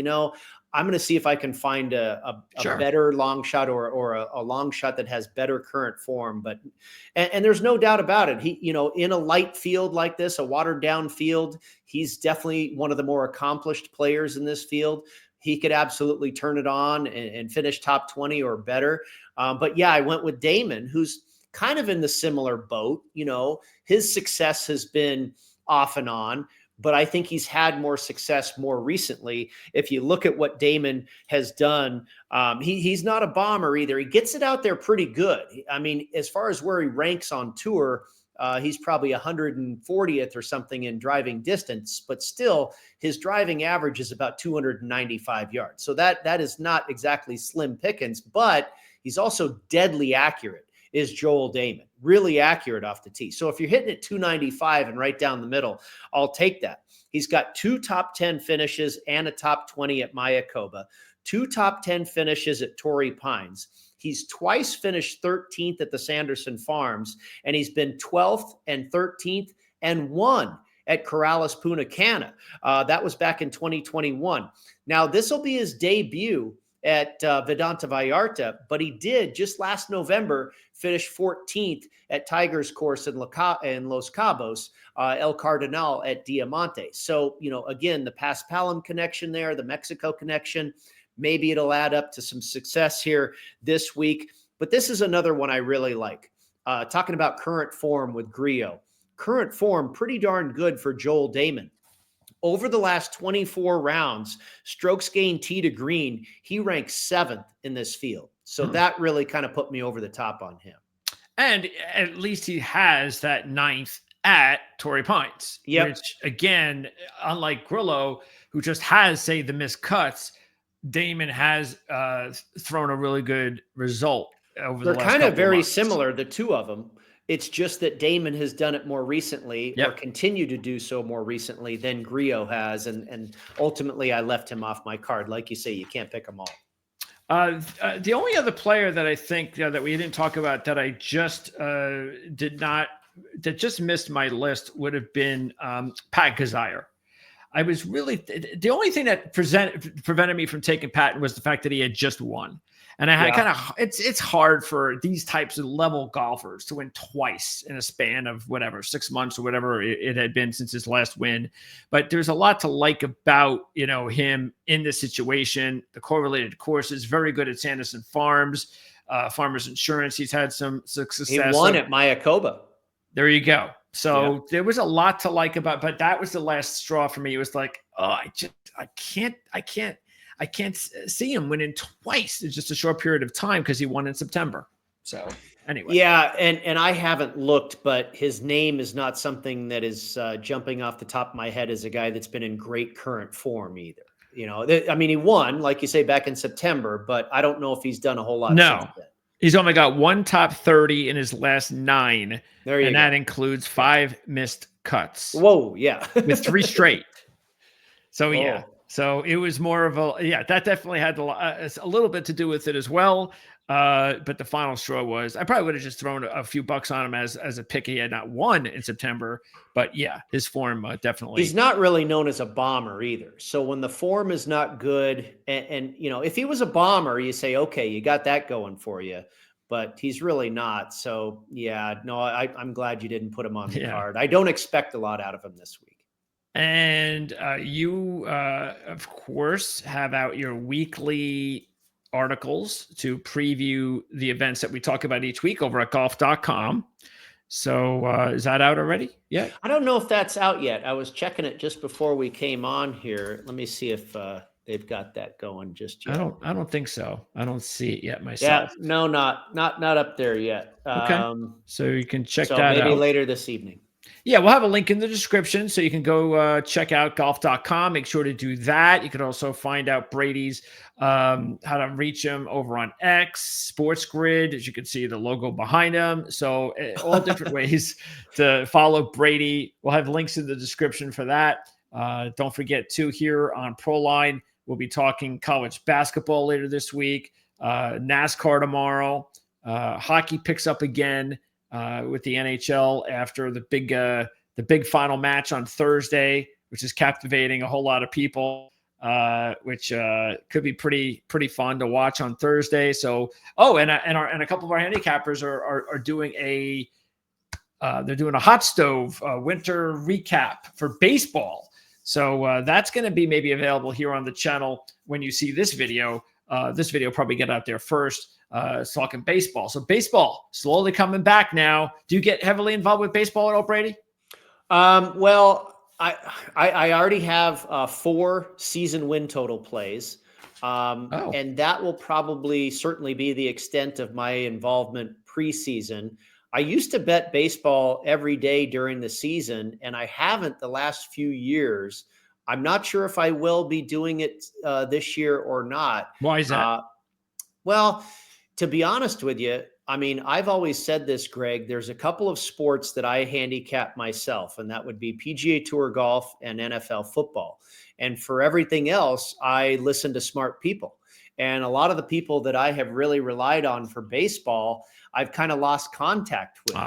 I'm going to see if I can find a Sure. better long shot or a long shot that has better current form. But, and there's no doubt about it. He, in a light field like this, a watered down field, he's definitely one of the more accomplished players in this field. He could absolutely turn it on and finish top 20 or better. But yeah, I went with Damon, who's kind of in the similar boat. His success has been off and on, but I think he's had more success more recently. If you look at what Damon has done, he's not a bomber either. He gets it out there pretty good. As far as where he ranks on tour, he's probably 140th or something in driving distance, but still his driving average is about 295 yards. So that is not exactly slim pickings, but he's also deadly accurate. Is Joel Damon, really accurate off the tee. So if you're hitting at 295 and right down the middle, I'll take that. He's got 2 top 10 finishes and a top 20 at Mayakoba, 2 top 10 finishes at Torrey Pines. He's twice finished 13th at the Sanderson Farms, and he's been 12th and 13th and 1 at Corrales Punta Cana. That was back in 2021. Now, this will be his debut at Vedanta Vallarta, but he did just last November finish 14th at Tiger's course in Los Cabos, El Cardinal at Diamante. So, again, the Paspalum connection there, the Mexico connection, maybe it'll add up to some success here this week. But this is another one I really like. Talking about current form with Grillo. Current form, pretty darn good for Joel Damon. Over the last 24 rounds, strokes gained tee to green, he ranks 7th in this field. So that really kind of put me over the top on him. And at least he has that 9th at Torrey Pines, which, again, unlike Grillo, who just has, say, the missed cuts, Damon has thrown a really good result over the last couple of months. They're kind of very similar, the two of them. It's just that Damon has done it more recently or continue to do so more recently than Grillo has. And ultimately, I left him off my card. Like you say, you can't pick them all. The only other player that I think that we didn't talk about that I just that just missed my list would have been Pat Kazire. I was really the only thing that prevented me from taking Patton was the fact that he had just won. And I had it's hard for these types of level golfers to win twice in a span of whatever, 6 months or whatever it had been since his last win. But there's a lot to like about, him in this situation. The correlated courses, very good at Sanderson Farms, Farmers Insurance. He's had some success. He won at Mayakoba. There you go. So there was a lot to like but that was the last straw for me. It was like, oh, I can't see him winning twice in just a short period of time because he won in September. So anyway. Yeah. And I haven't looked, but his name is not something that is jumping off the top of my head as a guy that's been in great current form either. He won, like you say, back in September, but I don't know if he's done a whole lot since then. He's only got one top 30 in his last 9. And that includes 5 missed cuts. Whoa, yeah. With 3 straight. So, yeah. So it was more of that definitely had a little bit to do with it as well. But the final straw was, I probably would have just thrown a few bucks on him as a pick. He had not won in September, but yeah, his form definitely. He's not really known as a bomber either. So when the form is not good, and if he was a bomber, you say, okay, you got that going for you, but he's really not. So yeah, no, I'm glad you didn't put him on the card. I don't expect a lot out of him this week. And you, of course, have out your weekly articles to preview the events that we talk about each week over at golf.com. So is that out already? Yeah. I don't know if that's out yet. I was checking it just before we came on here. Let me see if they've got that going just yet. I don't think so. I don't see it yet myself. Yeah, no, not up there yet. Okay. So you can check that out. Maybe later this evening. Yeah, we'll have a link in the description so you can go check out golf.com. Make sure to do that. You can also find out Brady's how to reach him over on X, Sports Grid, as you can see the logo behind him. So all different ways to follow Brady. We'll have links in the description for that. Don't forget to here on ProLine, we'll be talking college basketball later this week, NASCAR tomorrow, hockey picks up again. With the NHL after the big final match on Thursday, which is captivating a whole lot of people, which could be pretty fun to watch on Thursday. So, and a couple of our handicappers are doing they're doing a hot stove winter recap for baseball. So that's going to be maybe available here on the channel when you see this video. This video will probably get out there first. It's talking baseball. So baseball slowly coming back now. Do you get heavily involved with baseball at all, Brady? Well, I already have 4 season win total plays. And that will certainly be the extent of my involvement preseason. I used to bet baseball every day during the season, and I haven't the last few years. I'm not sure if I will be doing it this year or not. Why is that? Well, to be honest with you, I mean, I've always said this, Greg, there's a couple of sports that I handicap myself, and that would be PGA Tour golf and NFL football. And for everything else, I listen to smart people. And a lot of the people that I have really relied on for baseball, I've kind of lost contact with.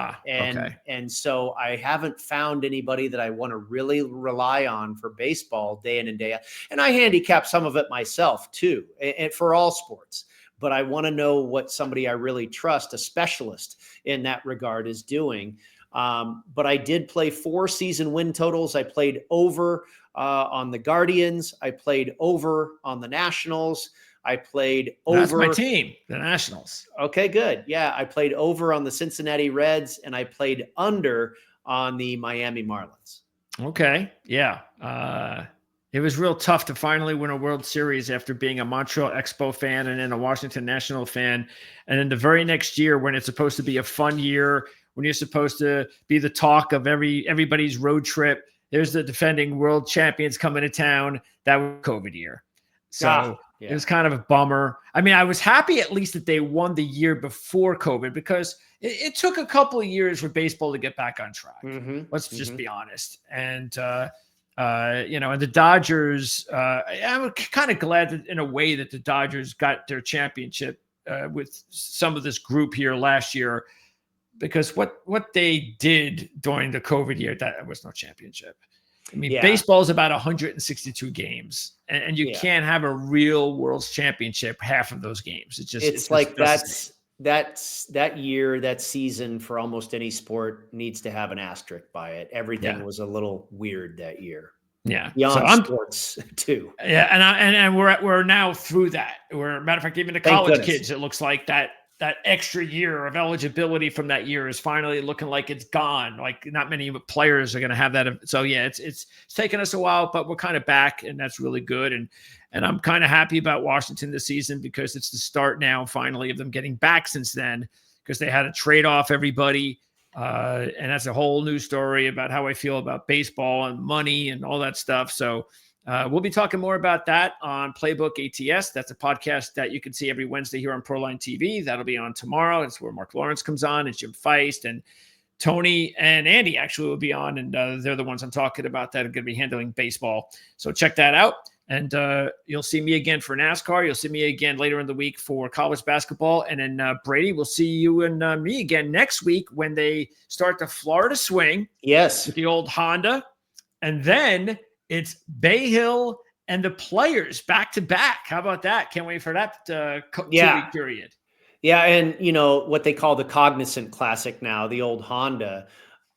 And so I haven't found anybody that I want to really rely on for baseball day in and day out. And I handicap some of it myself too, and for all sports. But I want to know what somebody I really trust, a specialist in that regard, is doing. But I did play 4 season win totals. I played over on the Guardians. I played over on the Nationals. I played over. That's my team, the Nationals. Okay, good. Yeah, I played over on the Cincinnati Reds, and I played under on the Miami Marlins. Okay, yeah. It was real tough to finally win a World Series after being a Montreal Expo fan and then a Washington National fan. And then the very next year, when it's supposed to be a fun year, when you're supposed to be the talk of everybody's road trip, there's the defending world champions coming to town. That was COVID year. So it was kind of a bummer. I mean, I was happy at least that they won the year before COVID, because it took a couple of years for baseball to get back on track. Let's just be honest. And, and the Dodgers, I'm kind of glad that in a way that the Dodgers got their championship with some of this group here last year, because what they did during the COVID year, that was no championship. I mean, Yeah. baseball is about 162 games, and you Yeah. can't have a real World's Championship half of those games. It It's just like doesn't. that year, that season for almost any sport needs to have an asterisk by it. Everything Yeah, was a little weird that year. yeah. So Beyond I'm sports too. Yeah, and we're now through that. We're matter of fact, even the Thank college goodness. kids, it looks like that extra year of eligibility from that year is finally looking like it's gone. Like not many players are going to have that. So yeah, it's taken us a while, but we're kind of back, and that's really good. And I'm kind of happy about Washington this season because it's the start now finally of them getting back since then, because they had to trade off everybody. And that's a whole new story about how I feel about baseball and money and all that stuff. So we'll be talking more about that on Playbook ATS. That's a podcast that you can see every Wednesday here on Proline TV. That'll be on tomorrow. It's where Mark Lawrence comes on, and Jim Feist and Tony and Andy actually will be on, and they're the ones I'm talking about that are going to be handling baseball. So check that out. And you'll see me again for NASCAR. You'll see me again later in the week for college basketball. And then Brady, we'll see you and me again next week when they start the Florida swing. Yes. With the old Honda. And then it's Bay Hill and the Players back to back. How about that? Can't wait for that 2-week period. Yeah. And what they call the Cognizant Classic now, the old Honda.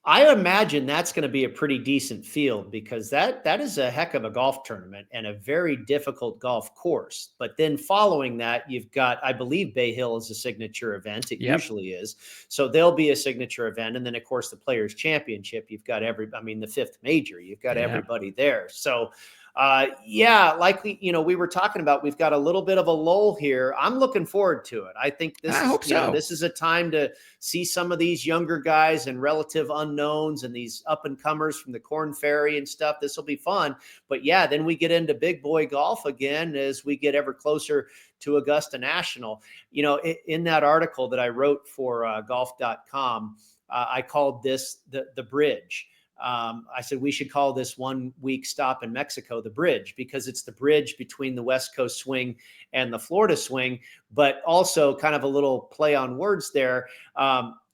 I imagine that's going to be a pretty decent field because that is a heck of a golf tournament and a very difficult golf course. But then following that, you've got, I believe Bay Hill is a signature event. It usually is. So there'll be a signature event. And then of course the Players Championship, you've got the fifth major, you've got everybody there. So likely, we were talking about, we've got a little bit of a lull here. I'm looking forward to it. I think this is a time to see some of these younger guys and relative unknowns and these up and comers from the Corn Ferry and stuff. This will be fun. But yeah, then we get into big boy golf again as we get ever closer to Augusta National. In that article that I wrote for golf.com, I called this the bridge. I said we should call this 1 week stop in Mexico the bridge, because it's the bridge between the West Coast swing and the Florida swing, but also kind of a little play on words there.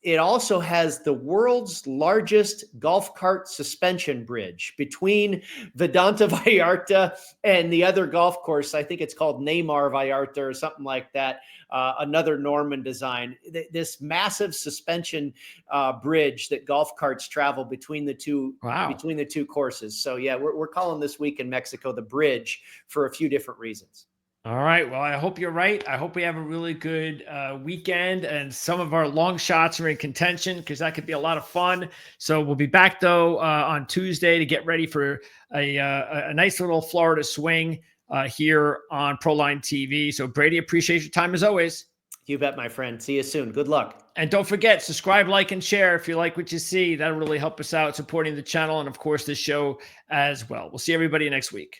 It also has the world's largest golf cart suspension bridge between Vedanta Vallarta and the other golf course. I think it's called Neymar Vallarta or something like that. Another Norman design. This massive suspension bridge that golf carts travel between the two courses. So yeah, we're calling this week in Mexico the bridge for a few different reasons. All right. Well, I hope you're right. I hope we have a really good weekend, and some of our long shots are in contention because that could be a lot of fun. So we'll be back though on Tuesday to get ready for a nice little Florida swing here on Proline TV. So Brady, appreciate your time as always. You bet, my friend. See you soon. Good luck. And don't forget, subscribe, like, and share if you like what you see. That'll really help us out supporting the channel and, of course, this show as well. We'll see everybody next week.